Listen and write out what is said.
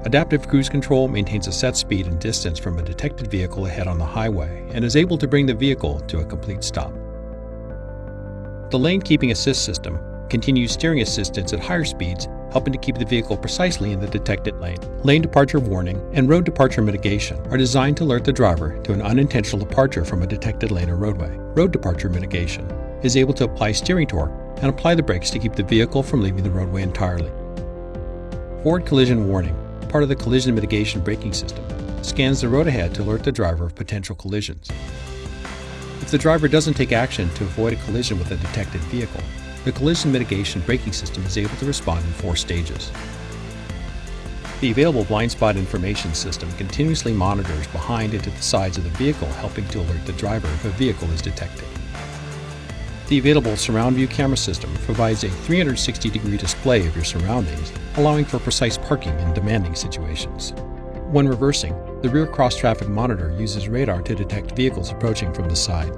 Adaptive Cruise Control maintains a set speed and distance from a detected vehicle ahead on the highway and is able to bring the vehicle to a complete stop. The Lane Keeping Assist system continues steering assistance at higher speeds, helping to keep the vehicle precisely in the detected lane. Lane Departure Warning and Road Departure Mitigation are designed to alert the driver to an unintentional departure from a detected lane or roadway. Road Departure Mitigation is able to apply steering torque and apply the brakes to keep the vehicle from leaving the roadway entirely. Forward Collision Warning, part of the collision mitigation braking system, scans the road ahead to alert the driver of potential collisions. If the driver doesn't take action to avoid a collision with a detected vehicle, the collision mitigation braking system is able to respond in 4 stages. The available blind spot information system continuously monitors behind and to the sides of the vehicle, helping to alert the driver if a vehicle is detected. The available surround view camera system provides a 360-degree display of your surroundings, allowing for precise parking in demanding situations. When reversing, the rear cross-traffic monitor uses radar to detect vehicles approaching from the side.